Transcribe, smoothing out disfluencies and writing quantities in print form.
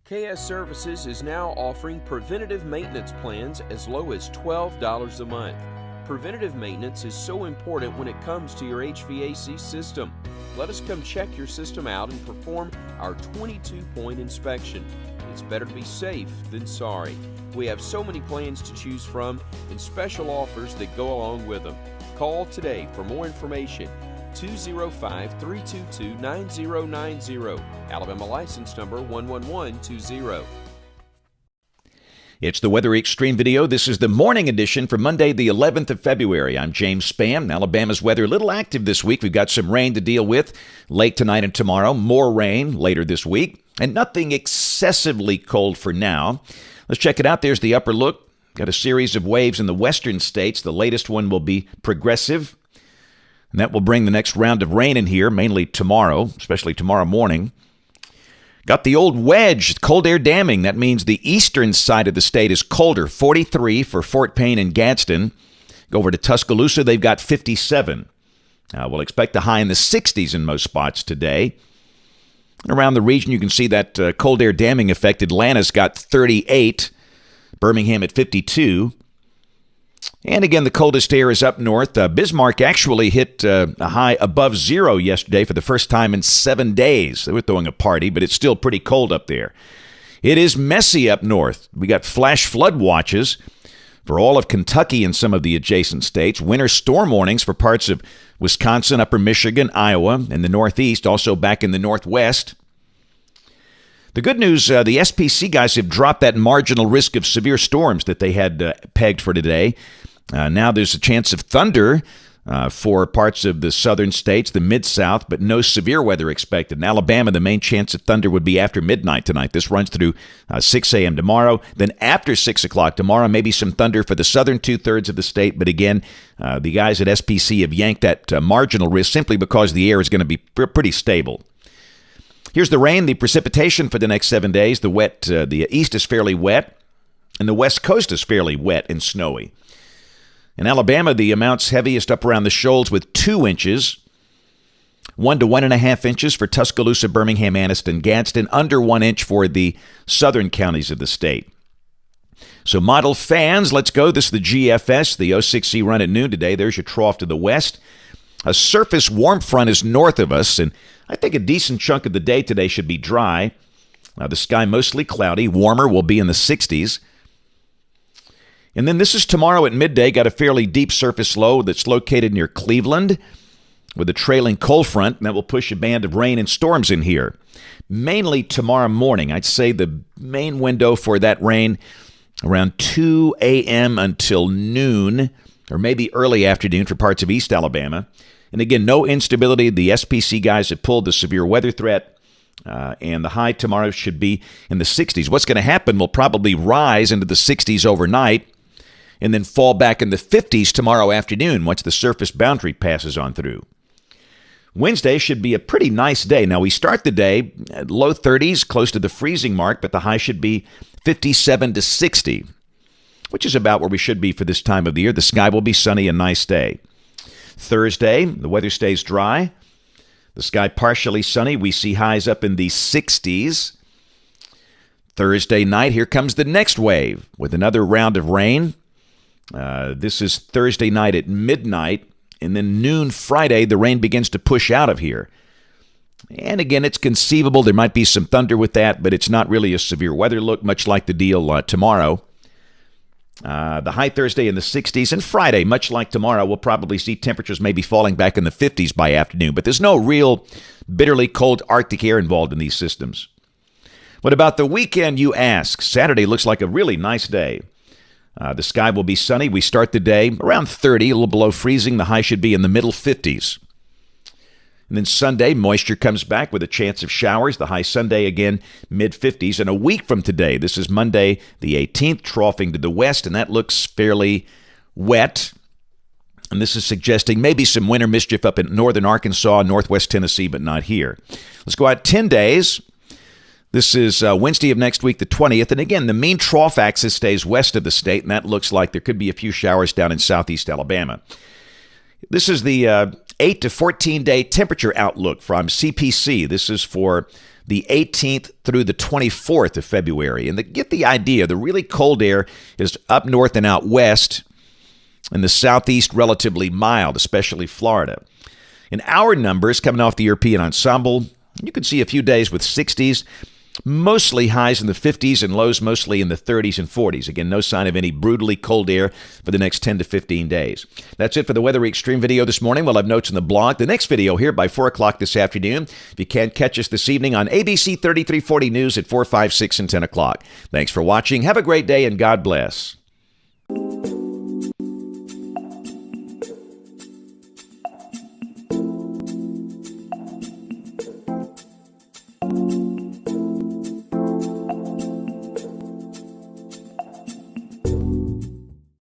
KS Services is now offering preventative maintenance plans as low as $12 a month. Preventative maintenance is so important when it comes to your HVAC system. Let us come check your system out and perform our 22-point inspection. It's better to be safe than sorry. We have so many plans to choose from and special offers that go along with them. Call today for more information. 205-322-9090. Alabama license number 11120. It's the Weather Xtreme video. This is the morning edition for Monday, the 11th of February. I'm James Spann. Alabama's weather a little active this week. We've got some rain to deal with late tonight and tomorrow. More rain later this week. And nothing excessively cold for now. Let's check it out. There's the upper look. Got a series of waves in the western states. The latest one will be progressive. And that will bring the next round of rain in here, mainly tomorrow, especially tomorrow morning. Got the old wedge, cold air damming. That means the eastern side of the state is colder. 43 for Fort Payne and Gadsden. Go over to Tuscaloosa, they've got 57. We'll expect a high in the 60s in most spots today. And around the region, you can see that cold air damming effect. Atlanta's got 38. Birmingham at 52. And again, the coldest air is up north. Bismarck actually hit a high above zero yesterday for the first time in 7 days. They were throwing a party, but it's still pretty cold up there. It is messy up north. We got flash flood watches for all of Kentucky and some of the adjacent states. Winter storm warnings for parts of Wisconsin, upper Michigan, Iowa, and the Northeast, also back in the Northwest. The good news, the SPC guys have dropped that marginal risk of severe storms that they had pegged for today. Now there's a chance of thunder for parts of the southern states, the Mid-South, but no severe weather expected. In Alabama, the main chance of thunder would be after midnight tonight. This runs through 6 a.m. tomorrow. Then after 6 o'clock tomorrow, maybe some thunder for the southern two-thirds of the state. But again, the guys at SPC have yanked that marginal risk simply because the air is going to be pretty stable. Here's the rain, the precipitation for the next 7 days. The east is fairly wet, and the west coast is fairly wet and snowy. In Alabama, the amount's heaviest up around the shoals with 2 inches, 1 to 1.5 inches for Tuscaloosa, Birmingham, Anniston, Gadsden, under 1 inch for the southern counties of the state. So model fans, let's go. This is the GFS, the 06C run at noon today. There's your trough to the west. A surface warm front is north of us, and I think a decent chunk of the day today should be dry. The sky mostly cloudy. Warmer will be in the 60s. And then this is tomorrow at midday. Got a fairly deep surface low that's located near Cleveland with a trailing cold front, and that will push a band of rain and storms in here. Mainly tomorrow morning. I'd say the main window for that rain around 2 a.m. until noon, or maybe early afternoon for parts of East Alabama. And again, no instability. The SPC guys have pulled the severe weather threat, and the high tomorrow should be in the 60s. What's going to happen will probably rise into the 60s overnight and then fall back in the 50s tomorrow afternoon once the surface boundary passes on through. Wednesday should be a pretty nice day. Now, we start the day at low 30s, close to the freezing mark, but the high should be 57 to 60, which is about where we should be for this time of the year. The sky will be sunny, a nice day. Thursday, the weather stays dry. The sky partially sunny. We see highs up in the 60s. Thursday night, here comes the next wave with another round of rain. This is Thursday night at midnight. And then noon Friday, the rain begins to push out of here. And again, it's conceivable there might be some thunder with that, but it's not really a severe weather look, much like the deal tomorrow. The high Thursday in the 60s, and Friday, much like tomorrow, we'll probably see temperatures maybe falling back in the 50s by afternoon. But there's no real bitterly cold Arctic air involved in these systems. What about the weekend, you ask? Saturday looks like a really nice day. The sky will be sunny. We start the day around 30, a little below freezing. The high should be in the middle 50s. And then Sunday, moisture comes back with a chance of showers. The high Sunday, again, mid-50s. And a week from today, this is Monday the 18th, troughing to the west, and that looks fairly wet. And this is suggesting maybe some winter mischief up in northern Arkansas, northwest Tennessee, but not here. Let's go out 10 days. This is Wednesday of next week, the 20th. And again, the mean trough axis stays west of the state, and that looks like there could be a few showers down in southeast Alabama. This is the 8 to 14-day temperature outlook from CPC. This is for the 18th through the 24th of February. And get the idea, the really cold air is up north and out west, and the southeast relatively mild, especially Florida. In our numbers, coming off the European ensemble, you can see a few days with 60s, mostly highs in the 50s and lows mostly in the 30s and 40s. Again, no sign of any brutally cold air for the next 10 to 15 days. That's it for the Weather Xtreme video this morning. We'll have notes in the blog. The next video here by 4 o'clock this afternoon. If you can't catch us this evening on ABC 3340 News at 4, 5, 6, and 10 o'clock. Thanks for watching. Have a great day, and God bless.